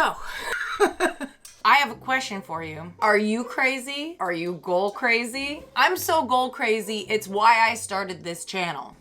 So, I have a question for you. Are you crazy? Are you goal crazy? I'm so goal crazy, it's why I started this channel.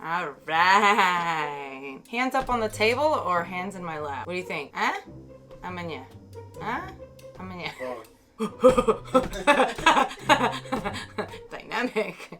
All right. Hands up on the table or hands in my lap? What do you think? Huh? I'm in ya. Huh? I'm in ya. Dynamic.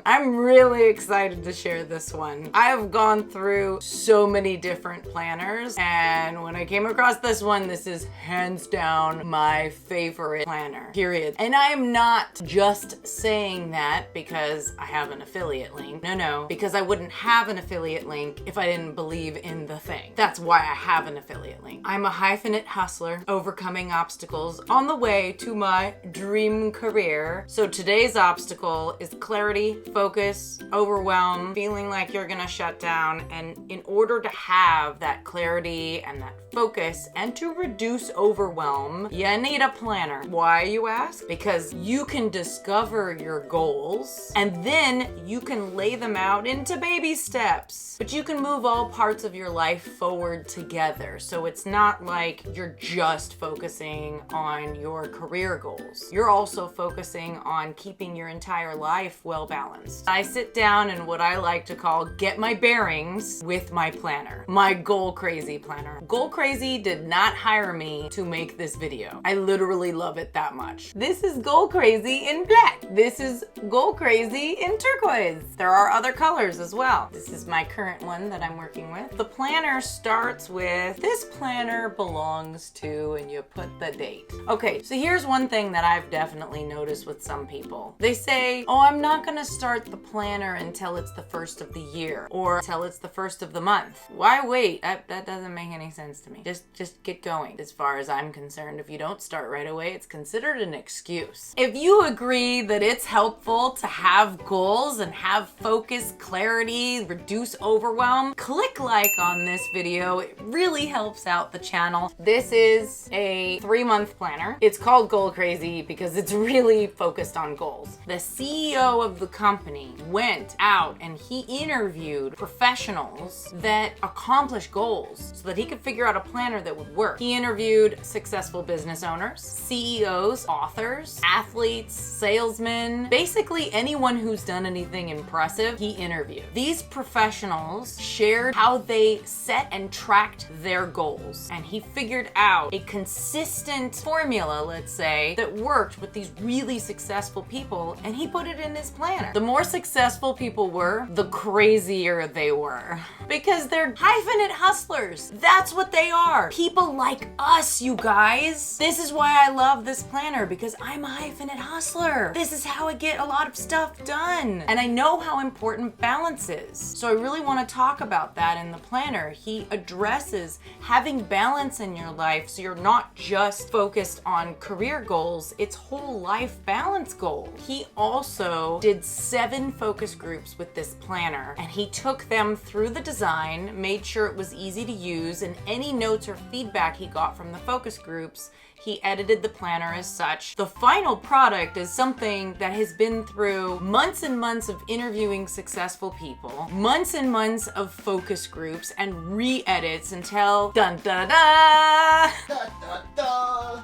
I'm really excited to share this one. I have gone through so many different planners, and when I came across this one, this is hands down my favorite planner, period. And I am not just saying that because I have an affiliate link. No, because I wouldn't have an affiliate link if I didn't believe in the thing. That's why I have an affiliate link. I'm a hyphenate hustler, overcoming obstacles on the way to my dream career. So today's obstacle is clarity, focus, overwhelm, feeling like you're gonna shut down. And in order to have that clarity and that focus and to reduce overwhelm, you need a planner. Why, you ask? Because you can discover your goals and then you can lay them out into baby steps. But you can move all parts of your life forward together. So it's not like you're just focusing on your career goals. You're also focusing on keeping your entire life well balanced. I sit down and what I like to call get my bearings with my planner, my goal crazy planner. Goal Crazy did not hire me to make this video. I literally love it that much. This is Goal Crazy in black. This is Goal Crazy in turquoise. There are other colors as well. This is my current one that I'm working with. The planner starts with, this planner belongs to, and you put the date. Okay, so here's one thing that I've definitely noticed with some people. They say, oh, I'm not gonna start the planner until it's the first of the year or until it's the first of the month. Why wait? That doesn't make any sense to me. Just get going. As far as I'm concerned, if you don't start right away, it's considered an excuse. If you agree that it's helpful to have goals and have focus, clarity, reduce overwhelm, click like on this video. It really helps out the channel. This is a 3-month planner. It's called Goal Crazy because it's really focused on goals. The CEO of the company went out and he interviewed professionals that accomplish goals so that he could figure out a planner that would work. He interviewed successful business owners, CEOs, authors, athletes, salesmen, basically anyone who's done anything impressive, he interviewed. These professionals shared how they set and tracked their goals, and he figured out a consistent formula, let's say, that worked with these really successful people, and he put it in his planner. The more successful people were, the crazier they were. Because they're hyphenate hustlers. That's what they are. People like us, you guys. This is why I love this planner, because I'm a hyphenate hustler. This is how I get a lot of stuff done. And I know how important balance is. So I really want to talk about that in the planner. He addresses having balance in your life so you're not just focused on career goals, it's whole life balance goals. He also did 7 focus groups with this planner, and he took them through the design, made sure it was easy to use, and any notes or feedback he got from the focus groups, he edited the planner as such. The final product is something that has been through months and months of interviewing successful people, months and months of focus groups, and re-edits until dun da da da da da.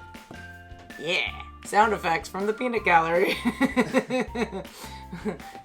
Yeah, sound effects from the peanut gallery.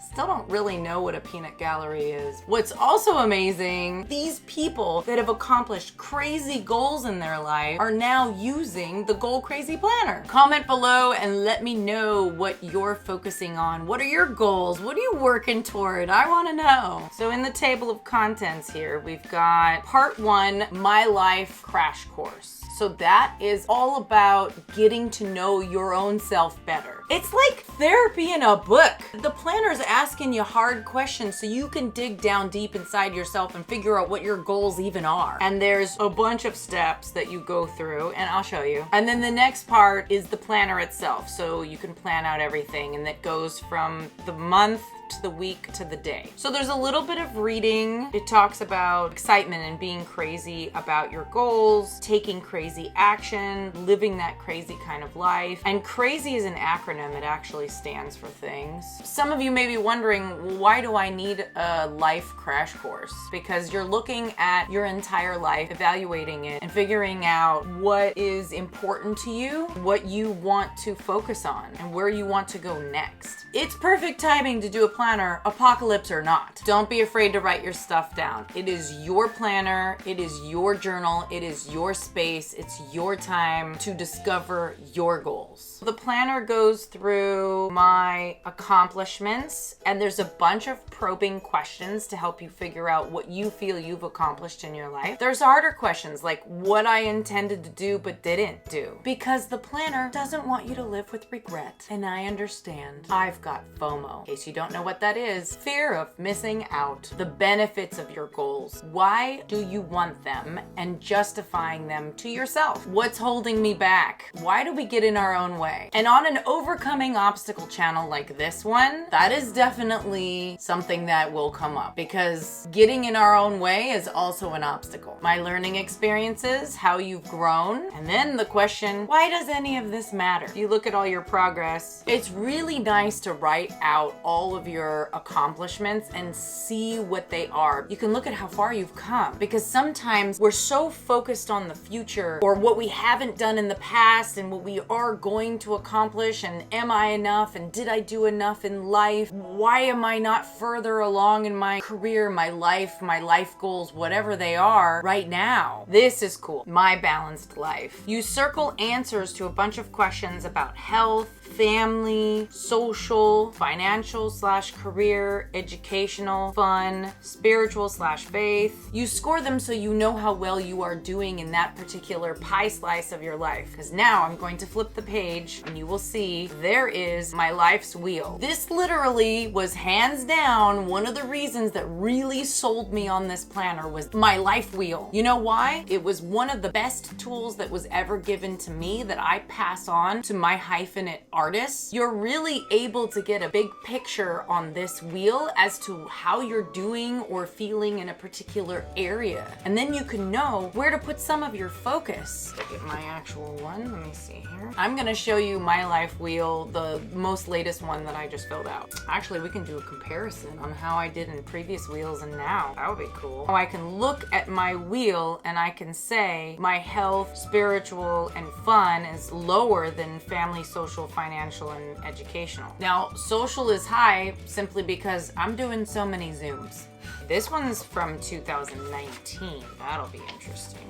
Still don't really know what a peanut gallery is. What's also amazing, these people that have accomplished crazy goals in their life are now using the Goal Crazy Planner. Comment below and let me know what you're focusing on. What are your goals? What are you working toward? I want to know. So in the table of contents here, we've got part 1, My Life Crash Course. So that is all about getting to know your own self better. It's like therapy in a book. The planner's asking you hard questions so you can dig down deep inside yourself and figure out what your goals even are. And there's a bunch of steps that you go through, and I'll show you. And then the next part is the planner itself. So you can plan out everything, and that goes from the month to the week to the day. So there's a little bit of reading. It talks about excitement and being crazy about your goals, taking crazy action, living that crazy kind of life. And crazy is an acronym. It actually stands for things. Some of you may be wondering, why do I need a life crash course? Because you're looking at your entire life, evaluating it, and figuring out what is important to you, what you want to focus on, and where you want to go next. It's perfect timing to do a planner, apocalypse or not. Don't be afraid to write your stuff down. It is your planner, it is your journal, it is your space, it's your time to discover your goals. The planner goes through my accomplishments, and there's a bunch of probing questions to help you figure out what you feel you've accomplished in your life. There's harder questions like what I intended to do but didn't do, because the planner doesn't want you to live with regret. And I understand. I've got FOMO. In case you don't know what that is, fear of missing out. The benefits of your goals. Why do you want them? And justifying them to yourself. What's holding me back? Why do we get in our own way? And on an overcoming obstacle channel like this one, that is definitely something that will come up, because getting in our own way is also an obstacle. My learning experiences, how you've grown, and then the question, why does any of this matter? If you look at all your progress, it's really nice to write out all of your accomplishments and see what they are. You can look at how far you've come, because sometimes we're so focused on the future or what we haven't done in the past and what we are going to accomplish, and am I enough, and did I do enough in life? Why am I not further along in my career, my life goals, whatever they are right now? This is cool. My balanced life. You circle answers to a bunch of questions about health, family, social, financial / career, educational, fun, spiritual / faith. You score them so you know how well you are doing in that particular pie slice of your life. Because now I'm going to flip the page and you will see there is my life's wheel. This literally was hands down one of the reasons that really sold me on this planner was my life wheel. You know why? It was one of the best tools that was ever given to me that I pass on to my hyphenate artists. You're really able to get a big picture on this wheel as to how you're doing or feeling in a particular area. And then you can know where to put some of your focus. Look at my actual one. Let me see here. I'm going to show you my life wheel, the most latest one that I just filled out. Actually, we can do a comparison on how I did in previous wheels and now. That would be cool. Oh, I can look at my wheel and I can say my health, spiritual, and fun is lower than family, social, financial, and educational. Now, social is high simply because I'm doing so many Zooms. This one's from 2019. That'll be interesting.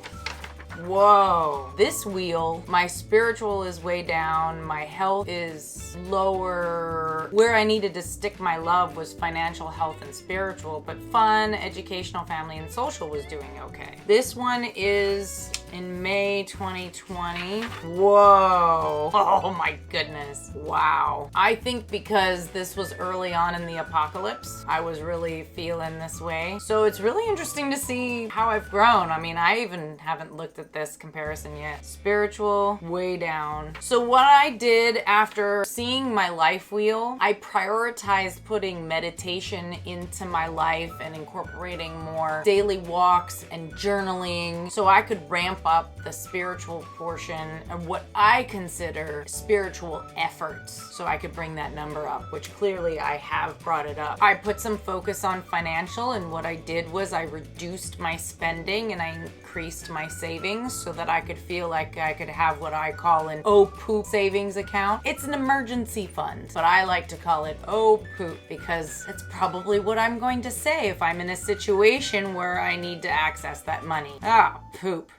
Whoa. This wheel, my spiritual is way down, my health is lower. Where I needed to stick my love was financial, health, and spiritual, but fun, educational, family, and social was doing okay. This one is in May 2020. Whoa. Oh my goodness. Wow. I think because this was early on in the apocalypse, I was really feeling this way. So it's really interesting to see how I've grown. I mean, I even haven't looked at this comparison yet. Spiritual, way down. So what I did after seeing my life wheel, I prioritized putting meditation into my life and incorporating more daily walks and journaling so I could ramp up the spiritual portion of what I consider spiritual efforts, so I could bring that number up, which clearly I have brought it up. I put some focus on financial, and what I did was I reduced my spending and I increased my savings so that I could feel like I could have what I call an oh poop savings account. It's an emergency fund, but I like to call it oh poop because it's probably what I'm going to say if I'm in a situation where I need to access that money. Ah, poop.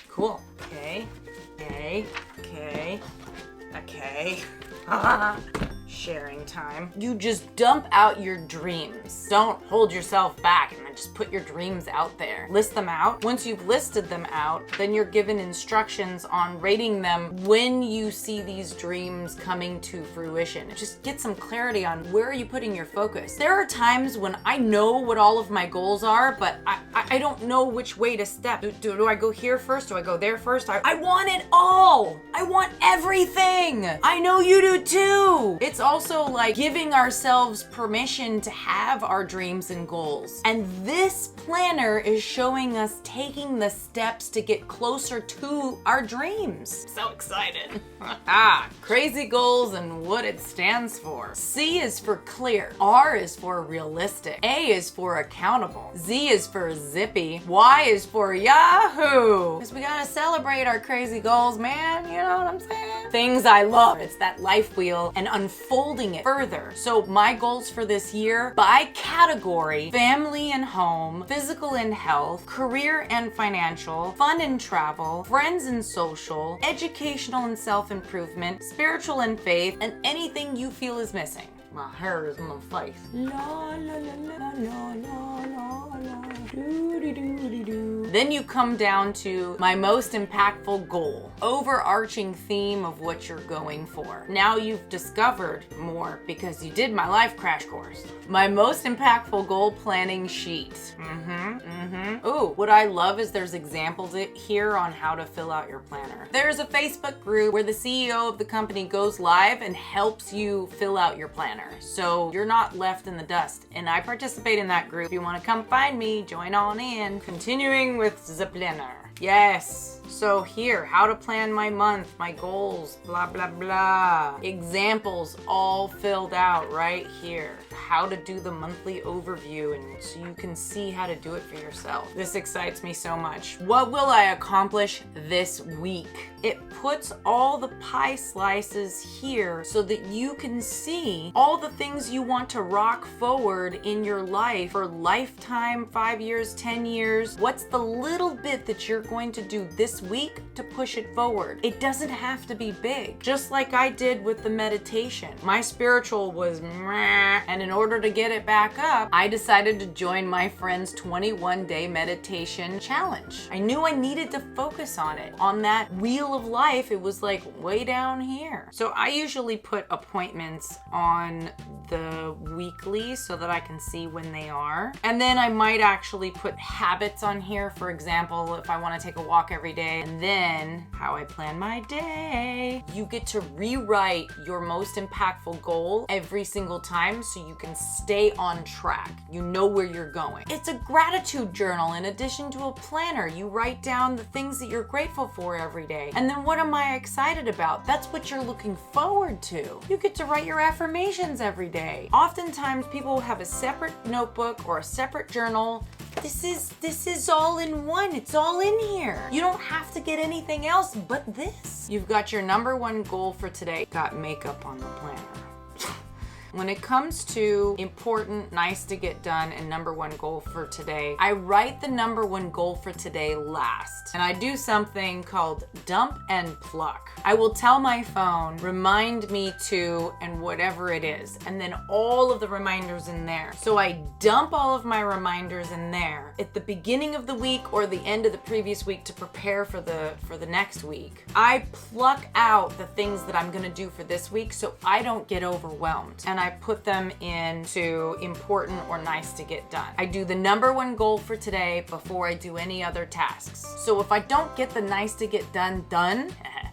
Cool. Okay. Sharing time. You just dump out your dreams. Don't hold yourself back and then just put your dreams out there. List them out. Once you've listed them out, then you're given instructions on rating them when you see these dreams coming to fruition. Just get some clarity on where are you putting your focus. There are times when I know what all of my goals are, but I don't know which way to step. Do I go here first? Do I go there first? I want it all. I want everything. I know you do too. It's It's also like giving ourselves permission to have our dreams and goals. And this planner is showing us taking the steps to get closer to our dreams. So excited. Crazy goals and what it stands for. C is for clear. R is for realistic. A is for accountable. Z is for zippy. Y is for Yahoo! Because we gotta celebrate our crazy goals, man. You know what I'm saying? Things I love. It's that life wheel and unfolding it further. So my goals for this year, by category: family and home, physical and health, career and financial, fun and travel, friends and social, educational and self-improvement, spiritual and faith, and anything you feel is missing. My hair is on my face. La la la la la la la la. Doo-dee-doo-dee-doo. Then you come down to my most impactful goal, overarching theme of what you're going for. Now you've discovered more because you did my life crash course. My most impactful goal planning sheet. Ooh, what I love is there's examples here on how to fill out your planner. There's a Facebook group where the CEO of the company goes live and helps you fill out your planner, so you're not left in the dust. And I participate in that group. If you want to come find me, join on in. Continuing with the planner. Yes. So here, how to plan my month, my goals, blah, blah, blah. Examples all filled out right here. How to do the monthly overview, and so you can see how to do it for yourself. This excites me so much. What will I accomplish this week? It puts all the pie slices here so that you can see all the things you want to rock forward in your life for lifetime, 5 years, 10 years. What's the little bit that you're going to do this week to push it forward? It doesn't have to be big. Just like I did with the meditation. My spiritual was meh, and in order to get it back up, I decided to join my friend's 21-day meditation challenge. I knew I needed to focus on it. On that wheel of life, it was like way down here. So I usually put appointments on the weekly so that I can see when they are. And then I might actually put habits on here. For example, if I want to take a walk every day, and then how I plan my day. You get to rewrite your most impactful goal every single time so you can stay on track. You know where you're going. It's a gratitude journal in addition to a planner. You write down the things that you're grateful for every day. And then what am I excited about? That's what you're looking forward to. You get to write your affirmations every day. Oftentimes people have a separate notebook or a separate journal. This is all in one. It's all in here. You don't have to get anything else but this. You've got your number one goal for today. Got makeup on the planner. When it comes to important, nice to get done, and number one goal for today, I write the number one goal for today last. And I do something called dump and pluck. I will tell my phone, remind me to, and whatever it is, and then all of the reminders in there. So I dump all of my reminders in there at the beginning of the week or the end of the previous week to prepare for the next week. I pluck out the things that I'm gonna do for this week so I don't get overwhelmed. And I put them into important or nice to get done. I do the number one goal for today before I do any other tasks. So if I don't get the nice to get done,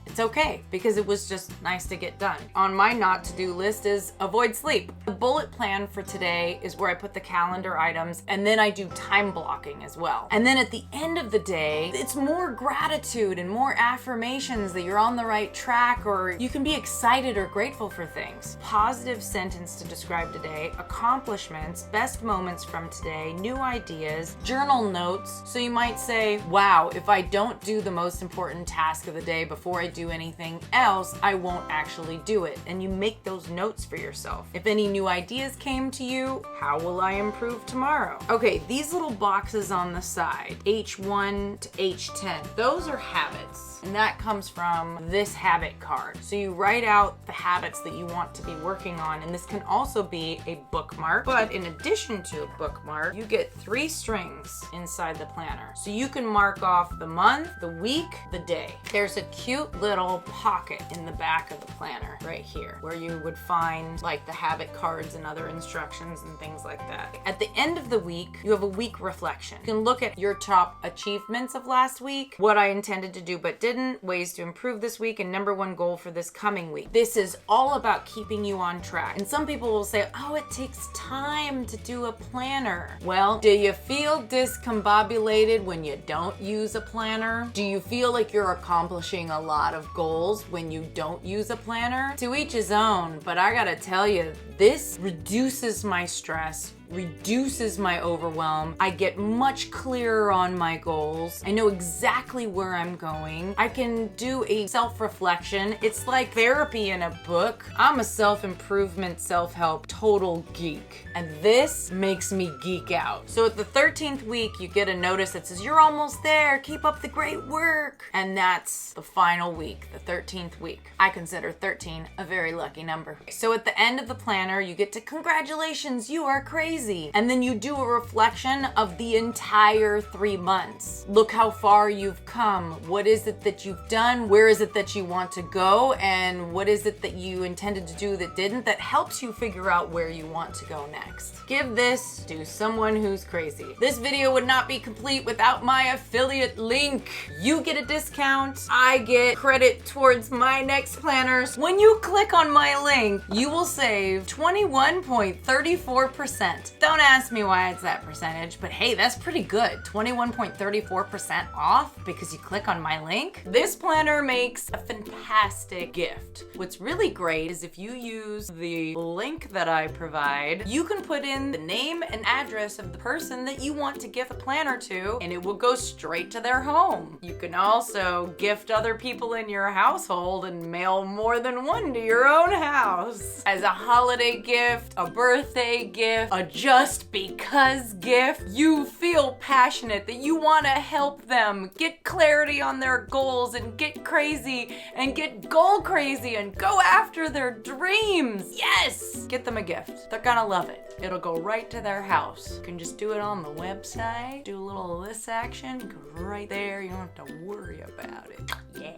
it's okay because it was just nice to get done. On my not to do list is avoid sleep. The bullet plan for today is where I put the calendar items, and then I do time blocking as well. And then at the end of the day, it's more gratitude and more affirmations that you're on the right track, or you can be excited or grateful for things. Positive sentence to describe today, accomplishments, best moments from today, new ideas, journal notes. So you might say, wow, if I don't do the most important task of the day before I do anything else, I won't actually do it. And you make those notes for yourself. If any new ideas came to you, how will I improve tomorrow? Okay, these little boxes on the side, H1 to H10, those are habits. And that comes from this habit card. So you write out the habits that you want to be working on, and this can also be a bookmark. But in addition to a bookmark, you get 3 strings inside the planner. So you can mark off the month, the week, the day. There's a cute little pocket in the back of the planner right here where you would find like the habit cards and other instructions and things like that. At the end of the week, you have a week reflection. You can look at your top achievements of last week, what I intended to do but didn't, ways to improve this week, and number one goal for this coming week. This is all about keeping you on track. And some people will say, oh, it takes time to do a planner. Well, do you feel discombobulated when you don't use a planner? Do you feel like you're accomplishing a lot of goals when you don't use a planner? To each his own, but I gotta tell you, this reduces my stress, reduces my overwhelm. I get much clearer on my goals. I know exactly where I'm going. I can do a self-reflection. It's like therapy in a book. I'm a self-improvement, self-help total geek, and this makes me geek out. So at the 13th week, you get a notice that says, you're almost there, keep up the great work. And that's the final week, the 13th week. I consider 13 a very lucky number. So at the end of the planner, you get to congratulations, you are crazy. And then you do a reflection of the entire 3 months. Look how far you've come. What is it that you've done? Where is it that you want to go? And what is it that you intended to do that didn't? That helps you figure out where you want to go next. Give this to someone who's crazy. This video would not be complete without my affiliate link. You get a discount. I get credit towards my next planners. When you click on my link, you will save 21.34%. Don't ask me why it's that percentage, but hey, that's pretty good. 21.34% off because you click on my link. This planner makes a fantastic gift. What's really great is if you use the link that I provide, you can put in the name and address of the person that you want to gift a planner to, and it will go straight to their home. You can also gift other people in your household and mail more than one to your own house. As a holiday gift, a birthday gift, a just because gift. You feel passionate that you want to help them get clarity on their goals and get crazy and get goal crazy and go after their dreams. Yes! Get them a gift. They're gonna love it. It'll go right to their house. You can just do it on the website, do a little of this action, go right there. You don't have to worry about it. Yeah.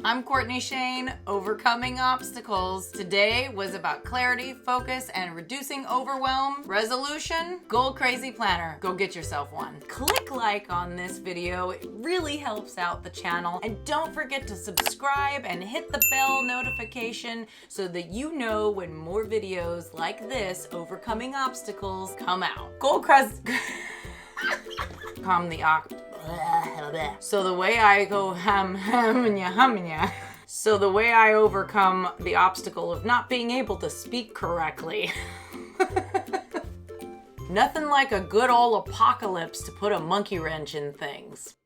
I'm Courtney Shane, Overcoming Obstacles. Today was about clarity, focus, and reducing overwhelm. Resolution, Goal Crazy Planner. Go get yourself one. Click like on this video. It really helps out the channel. And don't forget to subscribe and hit the bell notification so that you know when more videos like this, Overcoming Obstacles, come out. Goal Crazy... So the way I go So the way I overcome the obstacle of not being able to speak correctly. Nothing like a good old apocalypse to put a monkey wrench in things.